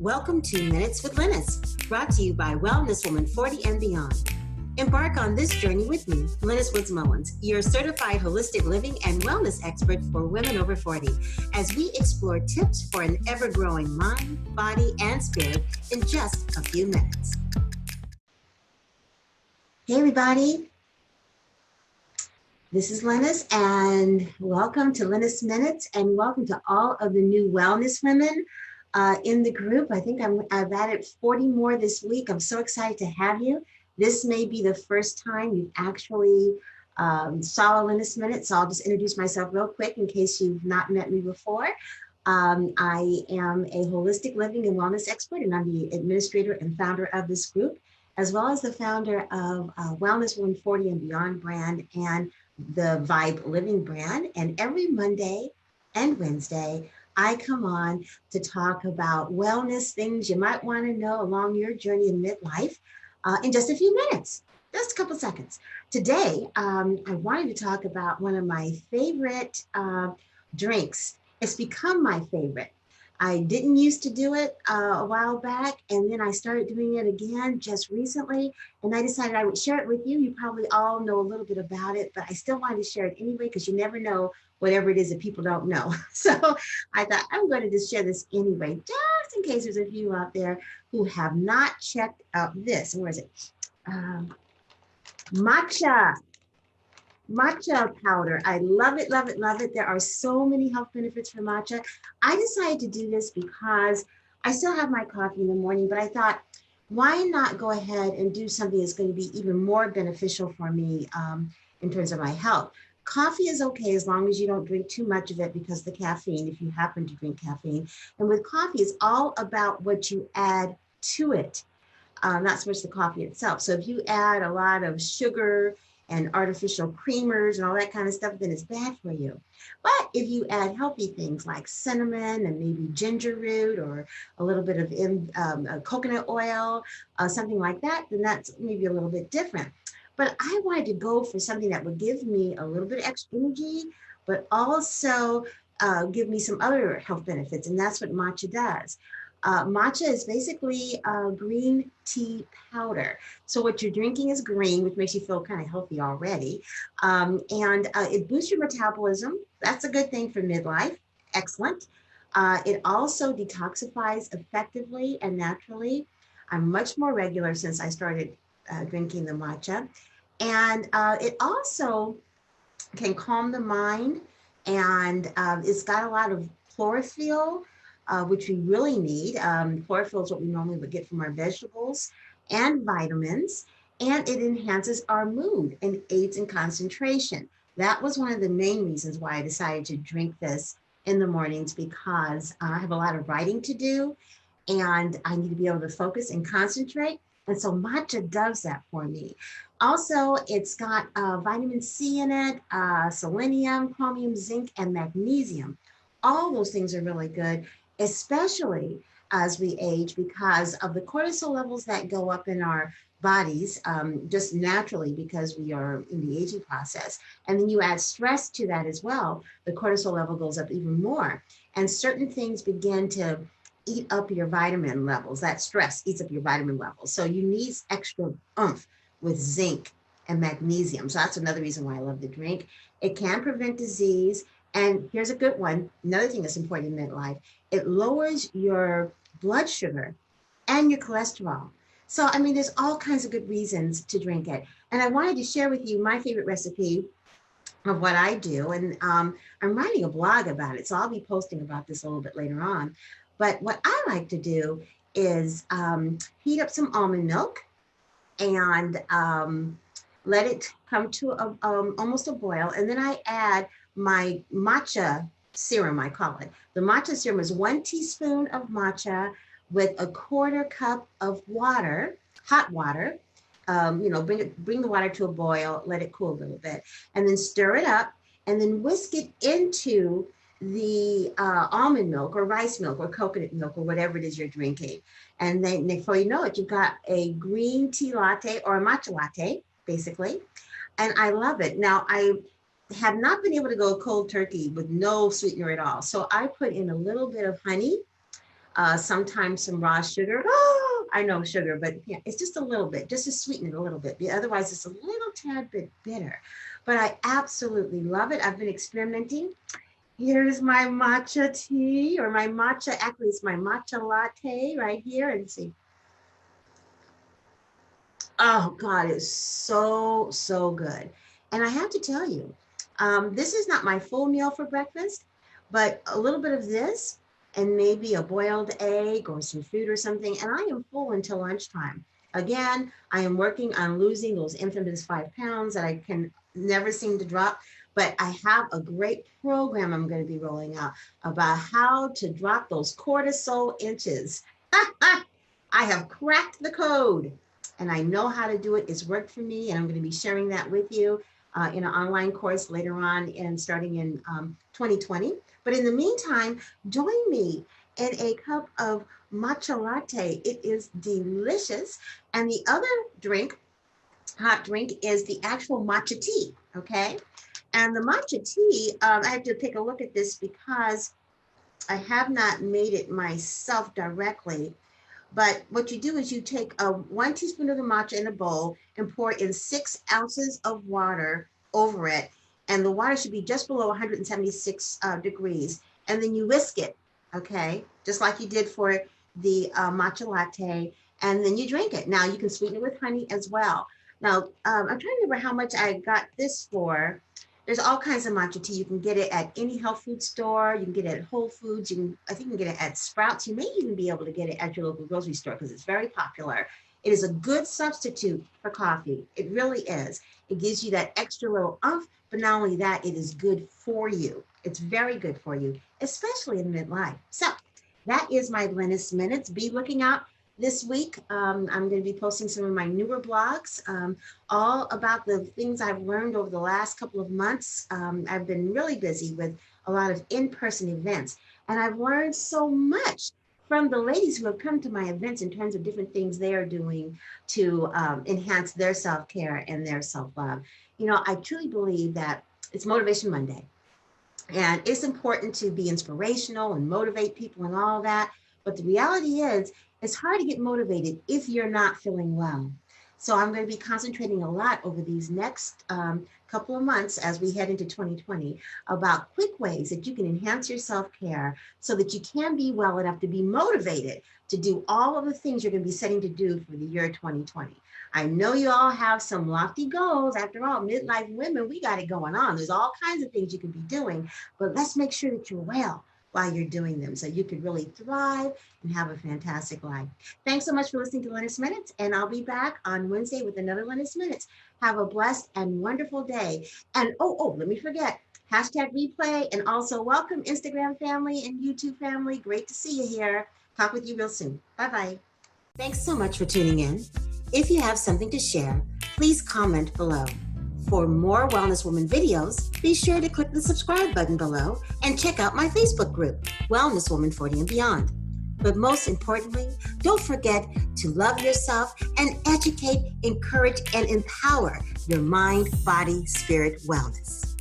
Welcome to Minutes with Lynnis, brought to you by Wellness Woman 40 and Beyond. Embark on this journey with me, Lynnis Minutes, your certified holistic living and wellness expert for women over 40, as we explore tips for an ever-growing mind, body, and spirit in just a few minutes. Hey, everybody. This is Lynnis, and welcome to Lynnis Minutes, and welcome to all of the new wellness women in the group. I think I've added 40 more this week. I'm so excited to have you. This may be the first time you've actually saw Lynnis Minutes, so I'll just introduce myself real quick in case you've not met me before. I am a holistic living and wellness expert, and I'm the administrator and founder of this group, as well as the founder of Wellness Woman 40 and Beyond brand and the V.I.B.E Living brand. And every Monday and Wednesday, I come on to talk about wellness things you might want to know along your journey in midlife in just a few minutes, just a couple seconds. Today, I wanted to talk about one of my favorite drinks. It's become my favorite. I didn't used to do it a while back, and then I started doing it again just recently, and I decided I would share it with you. You probably all know a little bit about it, but I still wanted to share it anyway because you never know whatever it is that people don't know. So I thought I'm going to just share this anyway, just in case there's a few out there who have not checked out this. Where is it? Matcha powder. I love it, love it, love it. There are so many health benefits for matcha. I decided to do this because I still have my coffee in the morning, but I thought, why not go ahead and do something that's going to be even more beneficial for me in terms of my health. Coffee is okay as long as you don't drink too much of it because of the caffeine, if you happen to drink caffeine. And with coffee, it's all about what you add to it, not so much the coffee itself. So if you add a lot of sugar and artificial creamers and all that kind of stuff, then it's bad for you. But if you add healthy things like cinnamon and maybe ginger root or a little bit of coconut oil, something like that, then that's maybe a little bit different. But I wanted to go for something that would give me a little bit of extra energy, but also give me some other health benefits, and that's what matcha does. Matcha is basically green tea powder. So what you're drinking is green, which makes you feel kind of healthy already. And it boosts your metabolism. That's a good thing for midlife. Excellent. It also detoxifies effectively and naturally. I'm much more regular since I started drinking the matcha. And it also can calm the mind. And it's got a lot of chlorophyll, which we really need. Chlorophyll is what we normally would get from our vegetables, and vitamins, and it enhances our mood and aids in concentration. That was one of the main reasons why I decided to drink this in the mornings, because I have a lot of writing to do and I need to be able to focus and concentrate. And so matcha does that for me. Also, it's got vitamin C in it, selenium, chromium, zinc, and magnesium. All those things are really good, especially as we age, because of the cortisol levels that go up in our bodies just naturally because we are in the aging process. And then you add stress to that as well, the cortisol level goes up even more. And certain things begin to eat up your vitamin levels. That stress eats up your vitamin levels. So you need extra oomph with zinc and magnesium. So that's another reason why I love the drink. It can prevent disease. And here's a good one. Another thing that's important in midlife, it lowers your blood sugar and your cholesterol. So, I mean, there's all kinds of good reasons to drink it. And I wanted to share with you my favorite recipe of what I do. And I'm writing a blog about it, so I'll be posting about this a little bit later on. But what I like to do is heat up some almond milk and let it come to almost a boil. And then I add my matcha serum, I call it. The matcha serum is 1 teaspoon of matcha with a 1/4 cup of water, hot water. Bring the water to a boil, let it cool a little bit, and then stir it up, and then whisk it into the almond milk or rice milk or coconut milk or whatever it is you're drinking. And then before you know it, you've got a green tea latte or a matcha latte, basically. And I love it. Now, I have not been able to go cold turkey with no sweetener at all. So I put in a little bit of honey, sometimes some raw sugar. Oh, I know sugar, but yeah, it's just a little bit, just to sweeten it a little bit. Otherwise, it's a little tad bit bitter. But I absolutely love it. I've been experimenting. Here's my matcha tea, or my matcha, actually it's my matcha latte right here. And see, oh God, it's so, so good. And I have to tell you, this is not my full meal for breakfast, but a little bit of this and maybe a boiled egg or some fruit or something, and I am full until lunchtime. Again, I am working on losing those infamous 5 pounds that I can never seem to drop, but I have a great program I'm going to be rolling out about how to drop those cortisol inches. I have cracked the code and I know how to do it. It's worked for me, and I'm going to be sharing that with you in an online course later on and starting in 2020. But in the meantime, join me in a cup of matcha latte. It is delicious. And the other drink, hot drink, is the actual matcha tea, okay? And the matcha tea, I have to take a look at this because I have not made it myself directly. But what you do is you take 1 teaspoon of the matcha in a bowl and pour in 6 ounces of water over it. And the water should be just below 176 degrees. And then you whisk it, okay? Just like you did for the matcha latte. And then you drink it. Now you can sweeten it with honey as well. Now, I'm trying to remember how much I got this for. There's all kinds of matcha tea. You can get it at any health food store. You can get it at Whole Foods. I think you can get it at Sprouts. You may even be able to get it at your local grocery store because it's very popular. It is a good substitute for coffee. It really is. It gives you that extra little oomph, but not only that, it is good for you. It's very good for you, especially in midlife. So that is my Lynnis Minutes. Be looking out this week. I'm going to be posting some of my newer blogs, all about the things I've learned over the last couple of months. I've been really busy with a lot of in-person events, and I've learned so much from the ladies who have come to my events in terms of different things they are doing to enhance their self-care and their self-love. You know, I truly believe that it's Motivation Monday, and it's important to be inspirational and motivate people and all that. But the reality is, it's hard to get motivated if you're not feeling well. So I'm going to be concentrating a lot over these next couple of months as we head into 2020 about quick ways that you can enhance your self-care so that you can be well enough to be motivated to do all of the things you're going to be setting to do for the year 2020. I know you all have some lofty goals. After all, midlife women, we got it going on. There's all kinds of things you can be doing, but let's make sure that you're well while you're doing them so you could really thrive and have a fantastic life. Thanks so much for listening to Lynnis Minutes, and I'll be back on Wednesday with another Lynnis Minutes. Have a blessed and wonderful day. And let me forget, #replay, and also welcome Instagram family and YouTube family. Great to see you here. Talk with you real soon. Bye-bye. Thanks so much for tuning in. If you have something to share, please comment below. For more Wellness Woman videos, be sure to click the subscribe button below and check out my Facebook group, Wellness Woman 40 and Beyond. But most importantly, don't forget to love yourself and educate, encourage, and empower your mind, body, spirit wellness.